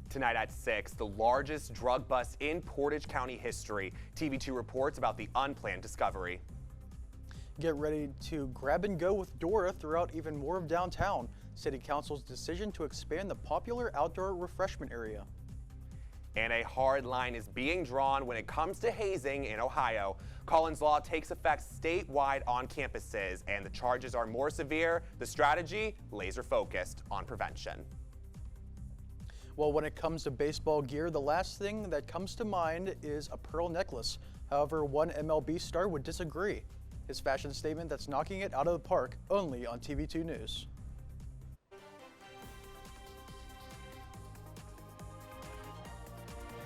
Tonight at 6, the largest drug bust in Portage County history. TV2 reports about the unplanned discovery. Get ready to grab and go with Dora throughout even more of downtown. City Council's decision to expand the popular outdoor refreshment area. And a hard line is being drawn when it comes to hazing in Ohio. Collins law takes effect statewide on campuses, and the charges are more severe. The strategy, laser focused on prevention. Well, when it comes to baseball gear, the last thing that comes to mind is a pearl necklace. However, one MLB star would disagree. His fashion statement that's knocking it out of the park, only on TV2 News.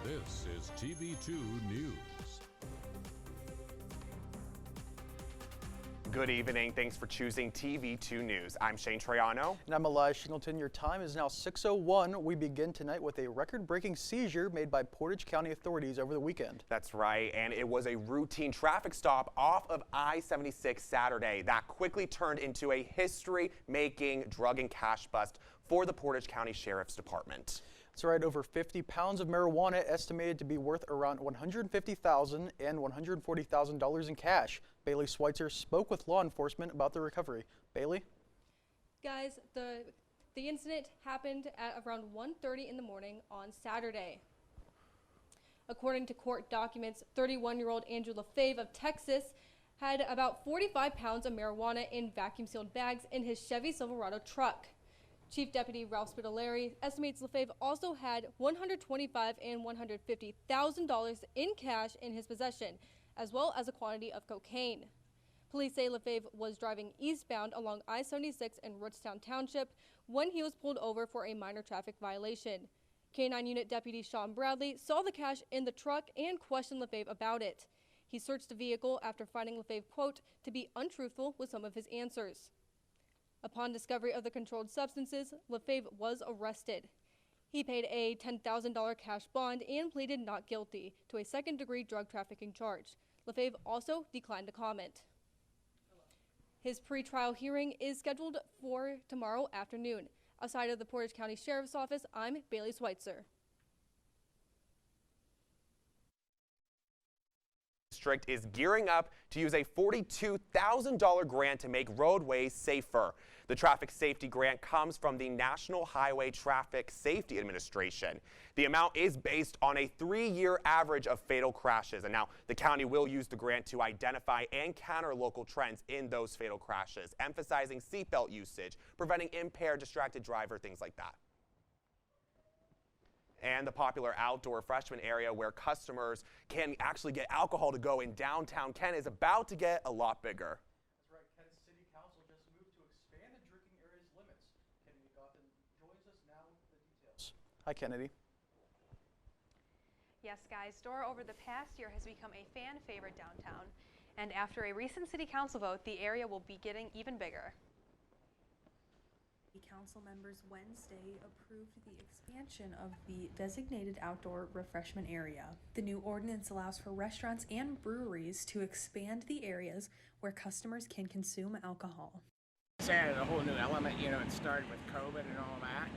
This is TV2 News. Good evening. Thanks for choosing TV2 News. I'm Troyano. And I'm Elias. Shingleton. Your time is now 6:01. We begin tonight with a record-breaking seizure made by Portage County authorities over the weekend. That's right, and it was a routine traffic stop off of I-76 Saturday that quickly turned into a history-making drug and cash bust for the Portage County Sheriff's Department. That's right, over 50 pounds of marijuana estimated to be worth around $150,000 and $140,000 in cash. Baylee Sweitzer spoke with law enforcement about the recovery. Baylee? Guys, the incident happened at around 1:30 in the morning on Saturday. According to court documents, 31-year-old Andrew LaFave of Texas had about 45 pounds of marijuana in vacuum-sealed bags in his Chevy Silverado truck. Chief Deputy Ralph Spitaleri estimates LaFave also had $125,000 and $150,000 in cash in his possession, as well as a quantity of cocaine. Police say LaFave was driving eastbound along I-76 in Rootstown Township when he was pulled over for a minor traffic violation. K-9 Unit Deputy Sean Bradley saw the cash in the truck and questioned LaFave about it. He searched the vehicle after finding LaFave, quote, to be untruthful with some of his answers. Upon discovery of the controlled substances, LaFave was arrested. He paid a $10,000 cash bond and pleaded not guilty to a second-degree drug trafficking charge. LaFave also declined to comment. His pretrial hearing is scheduled for tomorrow afternoon. Outside of the Portage County Sheriff's Office, I'm Baylee Sweitzer. District is gearing up to use a $42,000 grant to make roadways safer. The traffic safety grant comes from the National Highway Traffic Safety Administration. The amount is based on a 3-year average of fatal crashes, and now the county will use the grant to identify and counter local trends in those fatal crashes, emphasizing seatbelt usage, preventing impaired, distracted driver, things like that. And the popular outdoor refreshment area where customers can actually get alcohol to go in downtown Kent is about to get a lot bigger. That's right. Kent's City Council just moved to expand the drinking area's limits. Kennedy Gotham joins us now with the details. Hi, Kennedy. Yes, guys, Dora over the past year has become a fan favorite downtown. And after a recent City Council vote, the area will be getting even bigger. Council members Wednesday approved the expansion of the designated outdoor refreshment area. The new ordinance allows for restaurants and breweries to expand the areas where customers can consume alcohol. It's added a whole new element, you know, it started with COVID and all that,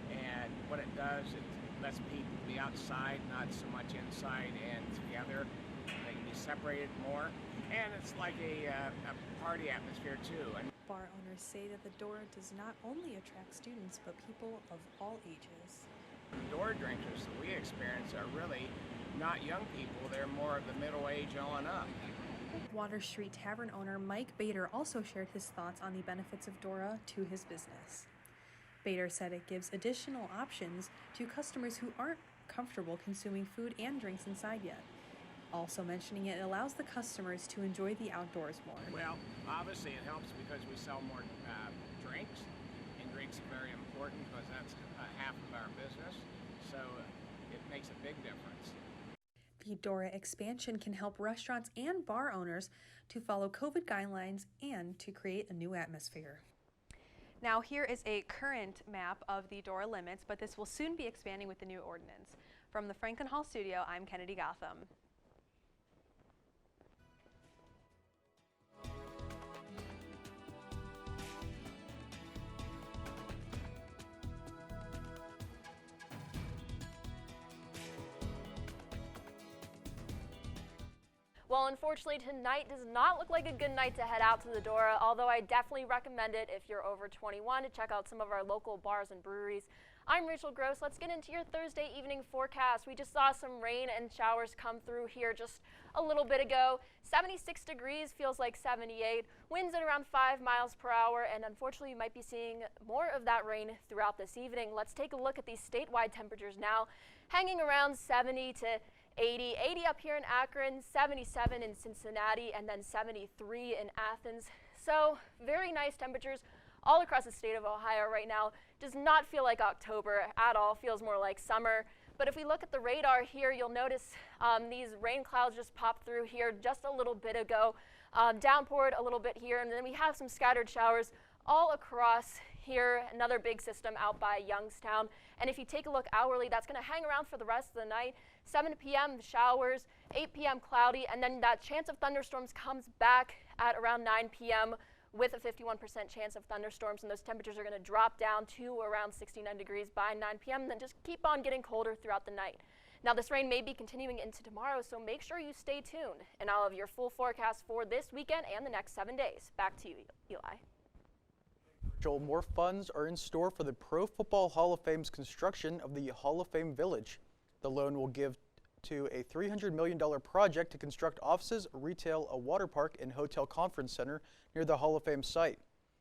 and what it does, it lets people be outside, not so much inside and together. They can be separated more, and it's like a party atmosphere too. Bar owners say that the Dora does not only attract students, but people of all ages. The Dora drinkers that we experience are really not young people, they're more of the middle age on up. Water Street Tavern owner Mike Bader also shared his thoughts on the benefits of Dora to his business. Bader said it gives additional options to customers who aren't comfortable consuming food and drinks inside yet. Also mentioning it allows the customers to enjoy the outdoors more. Well, obviously it helps because we sell more drinks, and drinks are very important because that's half of our business, so it makes a big difference. The Dora expansion can help restaurants and bar owners to follow COVID guidelines and to create a new atmosphere. Now here is a current map of the Dora limits, but this will soon be expanding with the new ordinance. From the Franklin Hall studio, I'm Kennedy Gotham. Well, unfortunately, tonight does not look like a good night to head out to the Dora, although I definitely recommend it if you're over 21 to check out some of our local bars and breweries. I'm Rachel Gross. Let's get into your Thursday evening forecast. We just saw some rain and showers come through here just a little bit ago. 76 degrees feels like 78. Winds at around 5 miles per hour, and unfortunately, you might be seeing more of that rain throughout this evening. Let's take a look at these statewide temperatures now, hanging around 70 to 80 up here in Akron, 77 in Cincinnati, and then 73 in Athens. So very nice temperatures all across the state of Ohio right now. Does not feel like October at all, feels more like summer. But if we look at the radar here, you'll notice these rain clouds just popped through here just a little bit ago. Downpoured a little bit here, and then we have some scattered showers all across here. Another big system out by Youngstown. And if you take a look hourly, that's going to hang around for the rest of the night. 7 p.m. showers, 8 p.m. cloudy, and then that chance of thunderstorms comes back at around 9 p.m. with a 51% chance of thunderstorms, and those temperatures are going to drop down to around 69 degrees by 9 p.m. and then just keep on getting colder throughout the night. Now, this rain may be continuing into tomorrow, so make sure you stay tuned. And I'll have your full forecast for this weekend and the next 7 days. Back to you, Eli. Joel, more funds are in store for the Pro Football Hall of Fame's construction of the Hall of Fame Village. The loan will give to a $300 million project to construct offices, retail, a water park, and hotel conference center near the Hall of Fame site.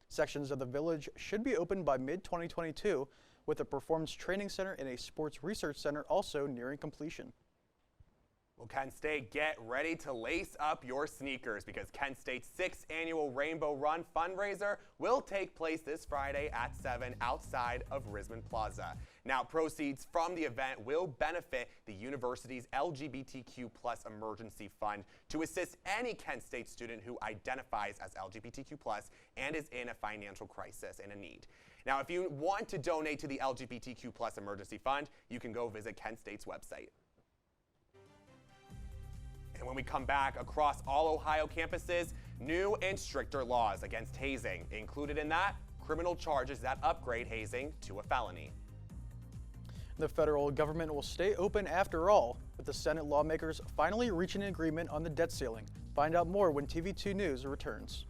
Sections of the village should be open by mid-2022, with a performance training center and a sports research center also nearing completion. Well, Kent State, get ready to lace up your sneakers because Kent State's 6th annual Rainbow Run fundraiser will take place this Friday at 7 outside of Risman Plaza. Now, proceeds from the event will benefit the university's LGBTQ+ emergency fund to assist any Kent State student who identifies as LGBTQ+ and is in a financial crisis and a need. Now, if you want to donate to the LGBTQ+ emergency fund, you can go visit Kent State's website. And when we come back, across all Ohio campuses, new and stricter laws against hazing. Included in that, criminal charges that upgrade hazing to a felony. The federal government will stay open after all, with the Senate lawmakers finally reaching an agreement on the debt ceiling. Find out more when TV2 News returns.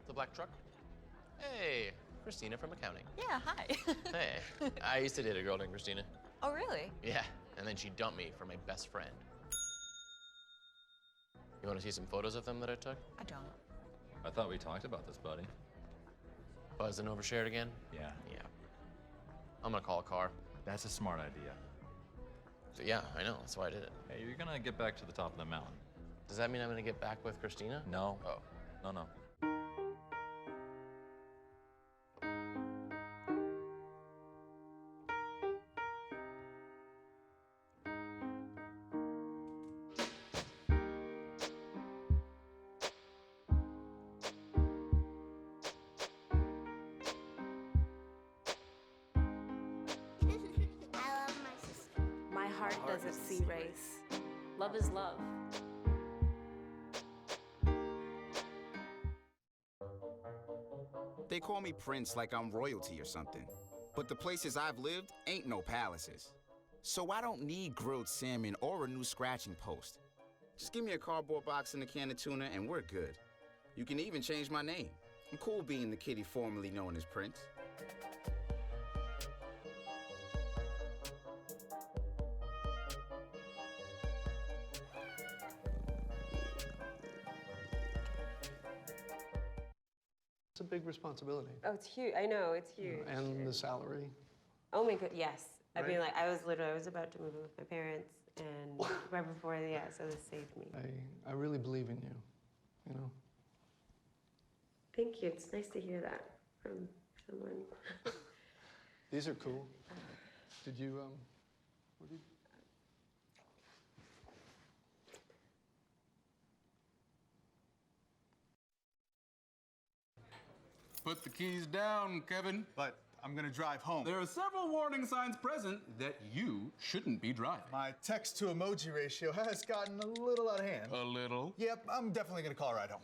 The black truck? Hey, Christina from accounting. Yeah, hi. Hey, I used to date a girl named Christina. Oh, really? Yeah, and then she dumped me for my best friend. You want to see some photos of them that I took? I don't. I thought we talked about this, buddy. Buzzed and overshared again? Yeah. Yeah. I'm gonna call a car. That's a smart idea. So, yeah, I know, that's why I did it. Hey, you're gonna get back to the top of the mountain. Does that mean I'm gonna get back with Christina? No. Oh. No. Doesn't see race. Love is love. They call me Prince like I'm royalty or something. But the places I've lived ain't no palaces. So I don't need grilled salmon or a new scratching post. Just give me a cardboard box and a can of tuna and we're good. You can even change my name. I'm cool being the kitty formerly known as Prince. It's a big responsibility. Oh, it's huge. I know, it's huge. And the salary. Oh my god, yes. Right? I mean, like, I was about to move in with my parents, and right before, yeah, so this saved me. I really believe in you, you know. Thank you. It's nice to hear that from someone. These are cool. Did you, what did you? Put the keys down, Kevin. But I'm gonna drive home. There are several warning signs present that you shouldn't be driving. My text to emoji ratio has gotten a little out of hand. A little? Yep, I'm definitely gonna call a ride home.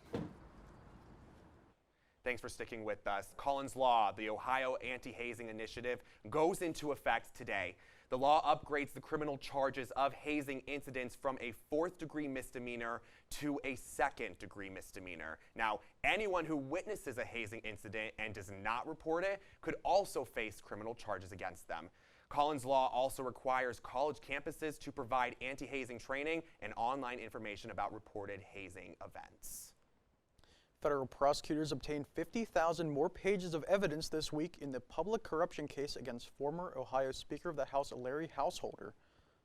Thanks for sticking with us. Collins Law, the Ohio Anti-Hazing Initiative, goes into effect today. The law upgrades the criminal charges of hazing incidents from a 4th-degree misdemeanor to a 2nd-degree misdemeanor. Now, anyone who witnesses a hazing incident and does not report it could also face criminal charges against them. Collins Law also requires college campuses to provide anti-hazing training and online information about reported hazing events. Federal prosecutors obtained 50,000 more pages of evidence this week in the public corruption case against former Ohio Speaker of the House Larry Householder.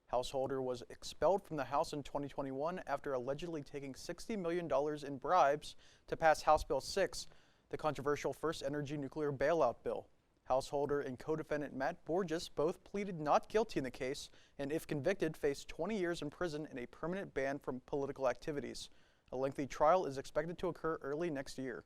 Householder was expelled from the House in 2021 after allegedly taking $60 million in bribes to pass House Bill 6, the controversial First Energy Nuclear Bailout Bill. Householder and co-defendant Matt Borges both pleaded not guilty in the case and, if convicted, face 20 years in prison and a permanent ban from political activities. A lengthy trial is expected to occur early next year.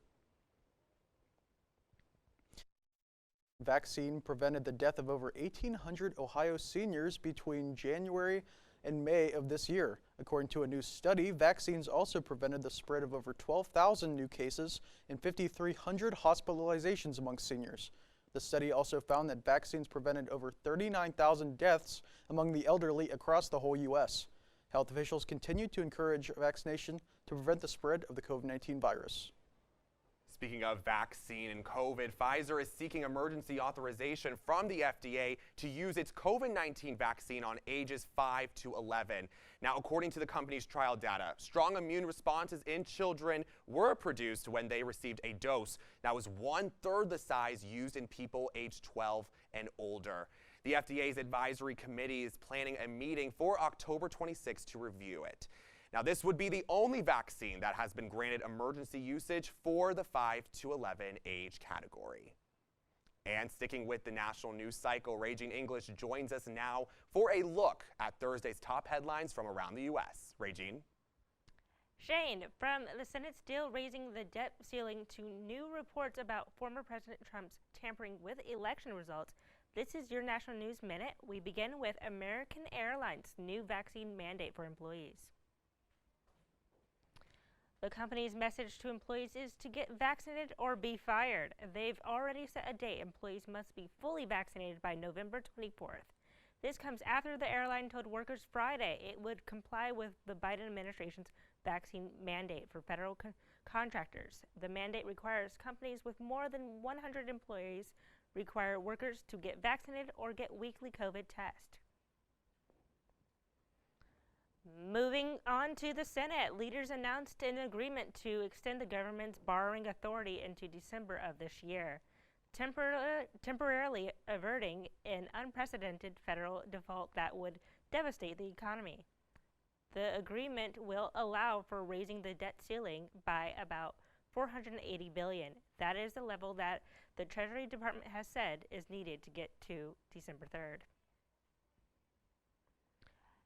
Vaccine prevented the death of over 1,800 Ohio seniors between January and May of this year. According to a new study, vaccines also prevented the spread of over 12,000 new cases and 5,300 hospitalizations among seniors. The study also found that vaccines prevented over 39,000 deaths among the elderly across the whole U.S. Health officials continue to encourage vaccination to prevent the spread of the COVID-19 virus. Speaking of vaccine and COVID, Pfizer is seeking emergency authorization from the FDA to use its COVID-19 vaccine on ages 5 to 11. Now, according to the company's trial data, strong immune responses in children were produced when they received a dose that was 1/3 the size used in people aged 12 and older. The FDA's advisory committee is planning a meeting for October 26 to review it. Now, this would be the only vaccine that has been granted emergency usage for the 5 to 11 age category. And sticking with the national news cycle, Raygene English joins us now for a look at Thursday's top headlines from around the U.S. Raygene. Shane, from the Senate still raising the debt ceiling to new reports about former President Trump's tampering with election results, this is your National News Minute. We begin with American Airlines' new vaccine mandate for employees. The company's message to employees is to get vaccinated or be fired. They've already set a date. Employees must be fully vaccinated by November 24th. This comes after the airline told workers Friday it would comply with the Biden administration's vaccine mandate for federal contractors. The mandate requires companies with more than 100 employees require workers to get vaccinated or get weekly COVID tests. Moving on to the Senate, leaders announced an agreement to extend the government's borrowing authority into December of this year, temporarily averting an unprecedented federal default that would devastate the economy. The agreement will allow for raising the debt ceiling by about $480 billion. That is the level that the Treasury Department has said is needed to get to December 3rd.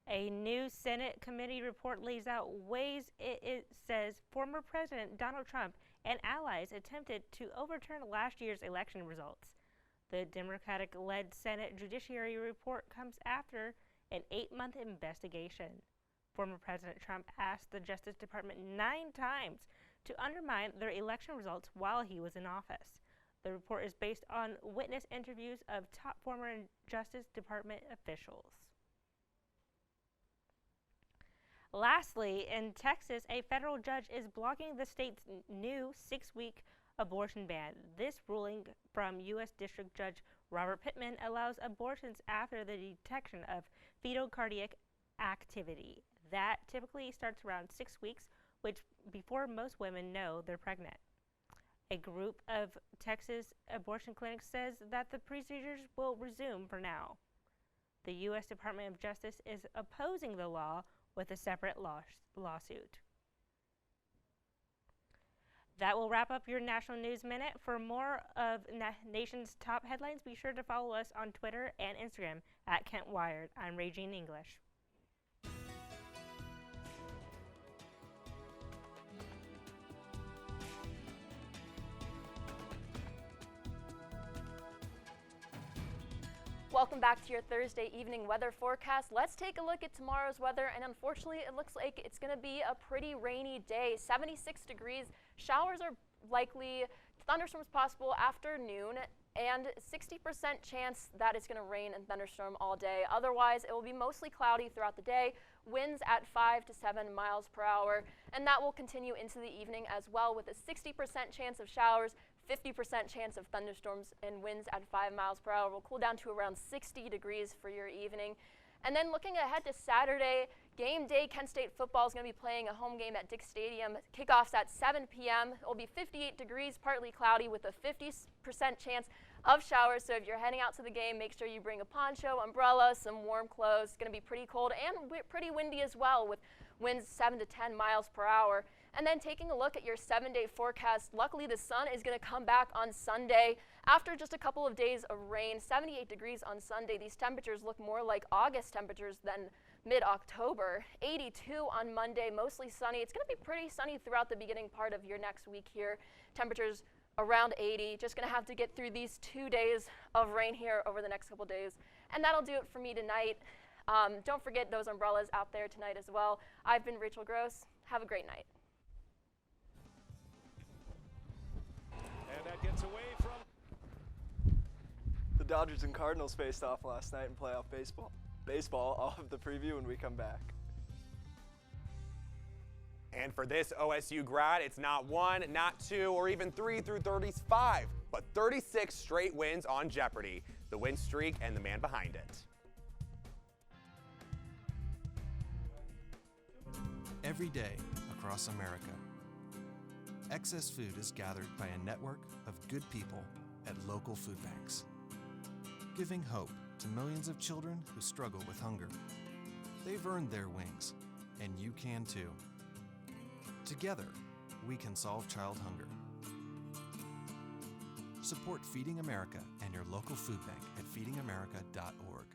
A new Senate committee report lays out ways it says former President Donald Trump and allies attempted to overturn last year's election results. The Democratic-led Senate Judiciary report comes after an 8-month investigation. Former President Trump asked the Justice Department 9 times to undermine their election results while he was in office. The report is based on witness interviews of top former Justice Department officials. Lastly, in Texas, a federal judge is blocking the state's new 6-week abortion ban. This ruling from U.S. District Judge Robert Pittman allows abortions after the detection of fetal cardiac activity. That typically starts around 6 weeks, which before most women know they're pregnant. A group of Texas abortion clinics says that the procedures will resume for now. The U.S. Department of Justice is opposing the law with a separate lawsuit. That will wrap up your National News Minute. For more of nation's top headlines, be sure to follow us on Twitter and Instagram at Kent Wired. I'm Raygene English. Welcome back to your Thursday evening weather forecast. Let's take a look at tomorrow's weather, and unfortunately it looks like it's going to be a pretty rainy day. 76 degrees. Showers are likely Thunderstorms possible after noon, and 60% chance that it's going to rain and thunderstorm all day. Otherwise, it will be mostly cloudy throughout the day, winds at 5 to 7 miles per hour, and that will continue into the evening as well, with a 60% chance of showers, 50% chance of thunderstorms, and winds at 5 miles per hour. Will cool down to around 60 degrees for your evening. And then looking ahead to Saturday, game day, Kent State football is going to be playing a home game at Dick Stadium. Kickoff's at 7 p.m. It will be 58 degrees, partly cloudy, with a 50% chance of showers. So if you're heading out to the game, make sure you bring a poncho, umbrella, some warm clothes. It's going to be pretty cold and pretty windy as well, with winds 7 to 10 miles per hour. And then taking a look at your 7-day forecast, luckily the sun is going to come back on Sunday after just a couple of days of rain. 78 degrees on Sunday. These temperatures look more like August temperatures than mid-October. 82 on Monday, mostly sunny. It's going to be pretty sunny throughout the beginning part of your next week here. Temperatures around 80. Just going to have to get through these 2 days of rain here over the next couple days. And that'll do it for me tonight. Don't forget those umbrellas out there tonight as well. I've been Rachel Gross. Have a great night. And that gets away from... The Dodgers and Cardinals faced off last night in playoff baseball. I'll have the preview when we come back. And for this OSU grad, it's not 1, not 2, or even 3 through 35, but 36 straight wins on Jeopardy! The win streak and the man behind it. Every day across America, excess food is gathered by a network of good people at local food banks, giving hope to millions of children who struggle with hunger. They've earned their wings, and you can too. Together, we can solve child hunger. Support Feeding America and your local food bank at feedingamerica.org.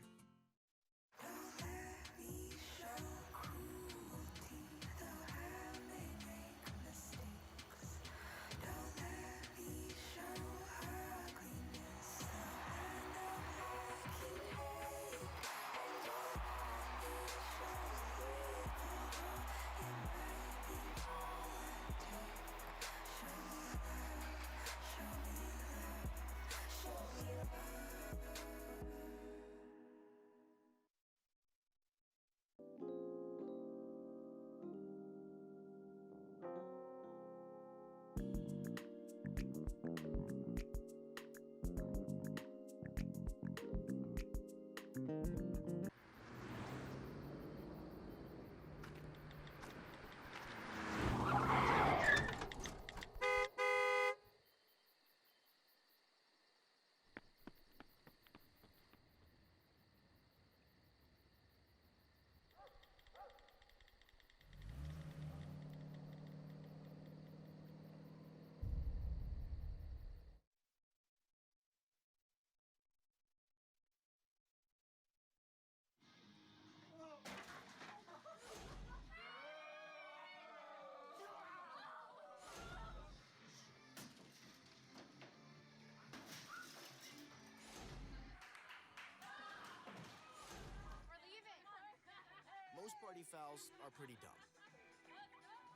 Most party fouls are pretty dumb.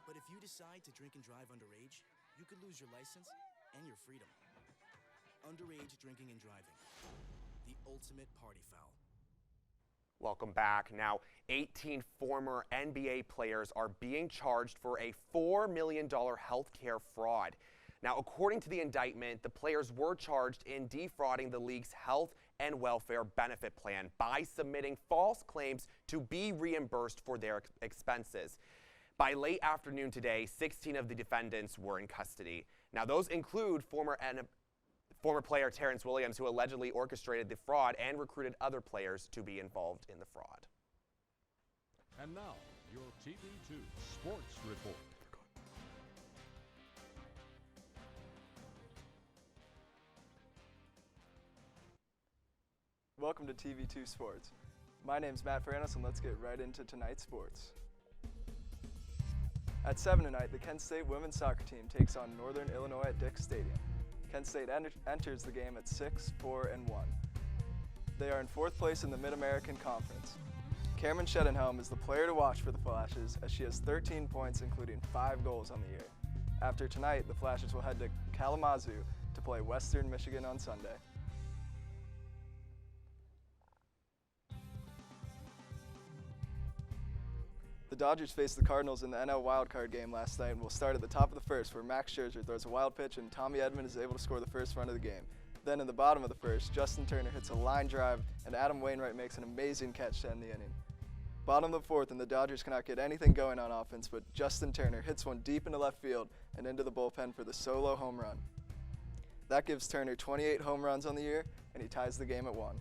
But if you decide to drink and drive underage, you could lose your license and your freedom. Underage drinking and driving. The ultimate party foul. Welcome back. Now, 18 former NBA players are being charged for a $4 million healthcare fraud. Now, according to the indictment, the players were charged in defrauding the league's health and welfare benefit plan by submitting false claims to be reimbursed for their expenses. By late afternoon today, 16 of the defendants were in custody. Now, those include former player Terrence Williams, who allegedly orchestrated the fraud and recruited other players to be involved in the fraud. And now, your TV2 Sports Report. Welcome to TV2 Sports. My name's Matt Franos, and let's get right into tonight's sports. At 7 tonight, the Kent State women's soccer team takes on Northern Illinois at Dick Stadium. Kent State enters the game at 6-4-1. They are in 4th place in the Mid-American Conference. Cameron Shedenhelm is the player to watch for the Flashes, as she has 13 points, including 5 goals on the year. After tonight, the Flashes will head to Kalamazoo to play Western Michigan on Sunday. The Dodgers faced the Cardinals in the NL wildcard game last night and will start at the top of the first, where Max Scherzer throws a wild pitch and Tommy Edman is able to score the first run of the game. Then in the bottom of the first, Justin Turner hits a line drive and Adam Wainwright makes an amazing catch to end the inning. Bottom of the fourth, and the Dodgers cannot get anything going on offense, but Justin Turner hits one deep into left field and into the bullpen for the solo home run. That gives Turner 28 home runs on the year, and he ties the game at 1.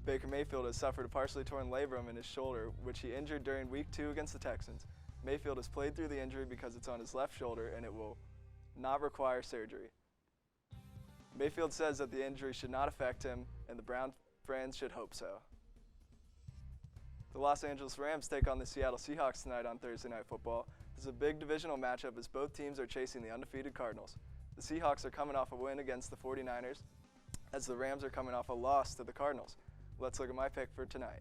Baker Mayfield has suffered a partially torn labrum in his shoulder, which he injured during Week 2 against the Texans. Mayfield has played through the injury because it's on his left shoulder and it will not require surgery. Mayfield says that the injury should not affect him, and the Brown fans should hope so. The Los Angeles Rams take on the Seattle Seahawks tonight on Thursday Night Football. This is a big divisional matchup as both teams are chasing the undefeated Cardinals. The Seahawks are coming off a win against the 49ers, as the Rams are coming off a loss to the Cardinals. Let's look at my pick for tonight.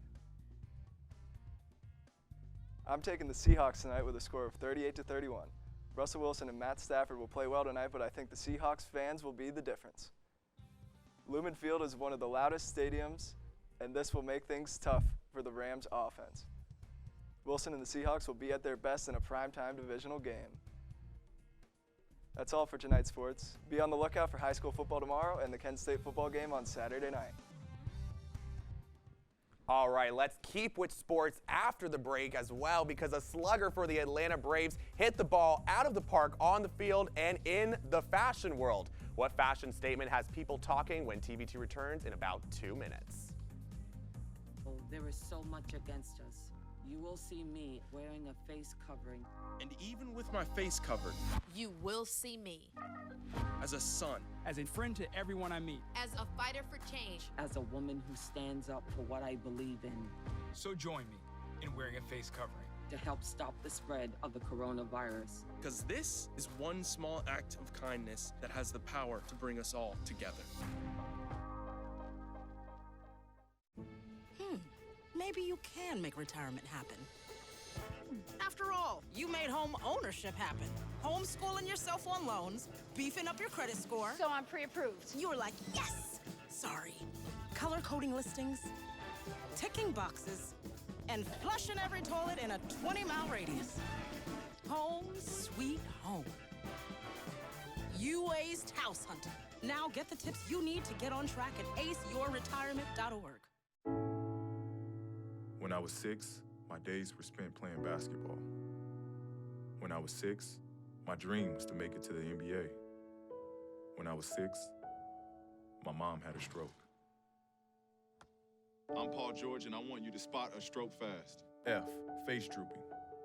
I'm taking the Seahawks tonight with a score of 38-31. Russell Wilson and Matt Stafford will play well tonight, but I think the Seahawks fans will be the difference. Lumen Field is one of the loudest stadiums, and this will make things tough for the Rams offense. Wilson and the Seahawks will be at their best in a primetime divisional game. That's all for tonight's sports. Be on the lookout for high school football tomorrow and the Kent State football game on Saturday night. All right, let's keep with sports after the break as well, because a slugger for the Atlanta Braves hit the ball out of the park, on the field, and in the fashion world. What fashion statement has people talking when TV2 returns in about 2 minutes? Oh, there is so much against us. You will see me wearing a face covering. And even with my face covered, You will see me as a son, as a friend to everyone I meet, as a fighter for change. As a woman who stands up for what I believe in. So join me in wearing a face covering. To help stop the spread of the coronavirus. because this is one small act of kindness that has the power to bring us all together. Maybe you can make retirement happen. After all, you made home ownership happen. Homeschooling yourself on loans, beefing up your credit score. So I'm pre-approved. You were like, yes! Sorry. Color coding listings, ticking boxes, and flushing every toilet in a 20-mile radius. Home sweet home. You aced house hunting. Now get the tips you need to get on track at aceyourretirement.org. When I was 6, my days were spent playing basketball. When I was 6, my dream was to make it to the NBA. When I was 6, my mom had a stroke. I'm Paul George, and I want you to spot a stroke fast. F, face drooping.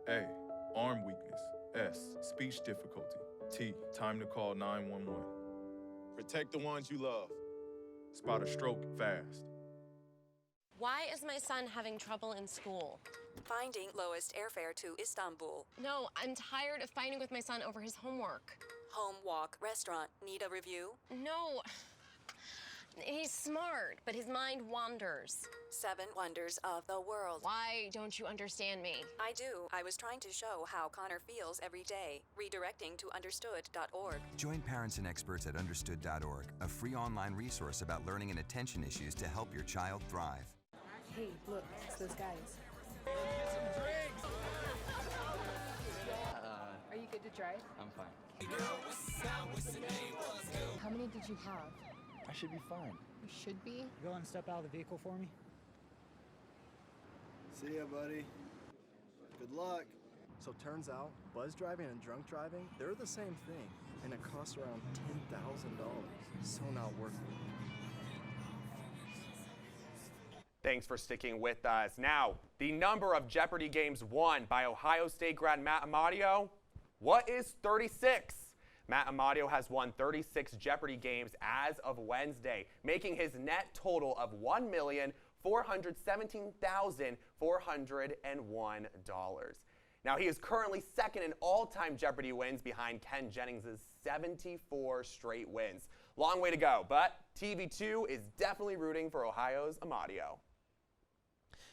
A, arm weakness. S, speech difficulty. T, time to call 911. Protect the ones you love. Spot a stroke fast. Why is my son having trouble in school? Finding lowest airfare to Istanbul. No, I'm tired of fighting with my son over his homework. Home, walk, restaurant. Need a review? No. He's smart, but his mind wanders. 7 wonders of the world. Why don't you understand me? I do. I was trying to show how Connor feels every day. Redirecting to understood.org. Join parents and experts at understood.org, a free online resource about learning and attention issues to help your child thrive. Hey, look, it's those guys. Are you good to drive? I'm fine. How many did you have? I should be fine. You should be? Go and step out of the vehicle for me. See ya, buddy. Good luck. So turns out, buzz driving and drunk driving, they're the same thing, and it costs around $10,000. So not worth it. Thanks for sticking with us. Now, the number of Jeopardy games won by Ohio State grad Matt Amadio, what is 36? Matt Amadio has won 36 Jeopardy games as of Wednesday, making his net total of $1,417,401. Now, he is currently second in all-time Jeopardy wins behind Ken Jennings' 74 straight wins. Long way to go, but TV2 is definitely rooting for Ohio's Amadio.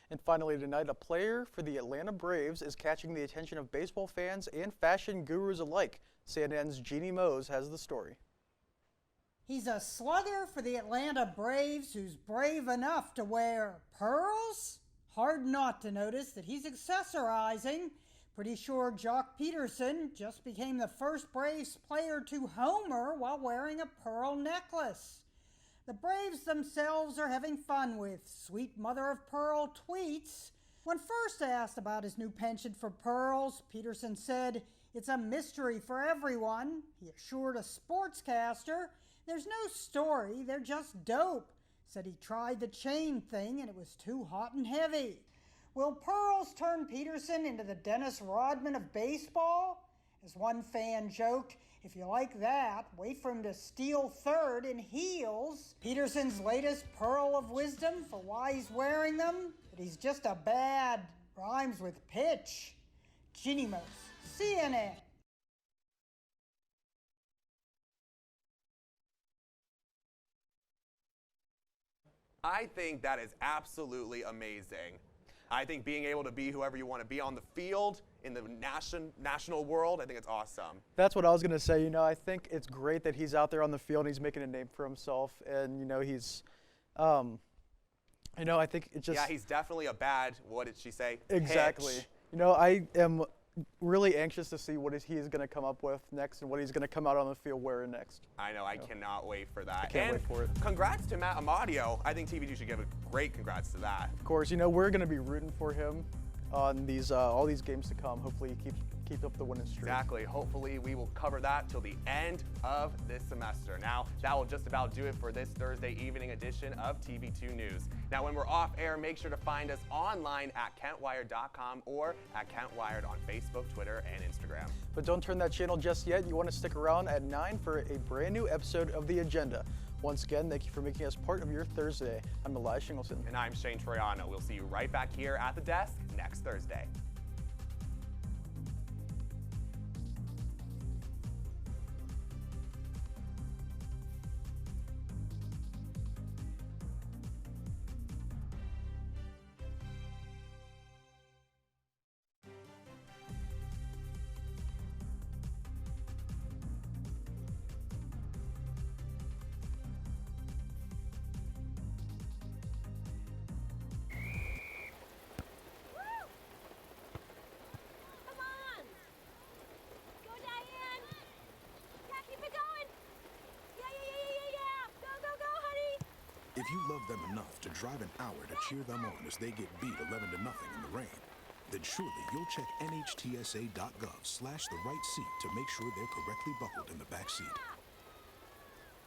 And finally tonight, a player for the Atlanta Braves is catching the attention of baseball fans and fashion gurus alike. CNN's Jeannie Mose has the story. He's a slugger for the Atlanta Braves who's brave enough to wear pearls? Hard not to notice that he's accessorizing. Pretty sure Jock Peterson just became the first Braves player to homer while wearing a pearl necklace. The Braves themselves are having fun with sweet mother-of-pearl tweets. When first asked about his new penchant for pearls, Peterson said, "It's a mystery for everyone." He assured a sportscaster, "There's no story, they're just dope." Said he tried the chain thing and it was too hot and heavy. Will pearls turn Peterson into the Dennis Rodman of baseball? As one fan joked, if you like that, wait for him to steal third in heels. Peterson's latest pearl of wisdom for why he's wearing them? That he's just a bad, rhymes with pitch. Jeannie Mose, CNN. I think that is absolutely amazing. I think being able to be whoever you want to be on the field, in the national world, I think it's awesome. That's what I was going to say. I think it's great that he's out there on the field and he's making a name for himself. And, he's, I think it just... Yeah, he's definitely a bad, what did she say? Exactly. Pitch. I am really anxious to see what he is going to come up with next and what he's going to come out on the field wearing next. I know, I cannot wait for that. I can't wait for it. Congrats to Matt Amadio. I think TV2 should give a great congrats to that. Of course, we're going to be rooting for him on these all these games to come. Hopefully he keeps up the winning streak. Exactly. Hopefully we will cover that till the end of this semester. Now, that will just about do it for this Thursday evening edition of TV2 News. Now, when we're off air, make sure to find us online at KentWired.com or at KentWired on Facebook, Twitter, and Instagram. But don't turn that channel just yet. You want to stick around at 9 for a brand new episode of The Agenda. Once again, thank you for making us part of your Thursday. I'm Elias Shingleton. And I'm Shane Troyano. We'll see you right back here at the desk next Thursday. If you love them enough to drive an hour to cheer them on as they get beat 11-0 in the rain, then surely you'll check NHTSA.gov/the-right seat to make sure they're correctly buckled in the back seat.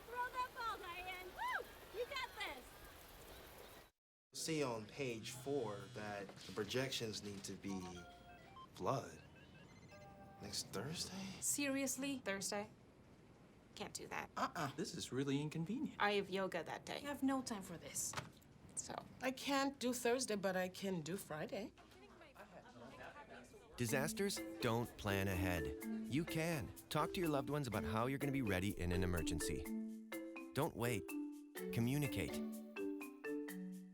Throw that ball, Diane. Woo! You got this. See on page 4 that the projections need to be blood. Next Thursday? Seriously? Thursday? Can't do that. This is really inconvenient. I have yoga that day. I have no time for this. So. I can't do Thursday, but I can do Friday. Disasters don't plan ahead. You can. Talk to your loved ones about how you're going to be ready in an emergency. Don't wait. Communicate.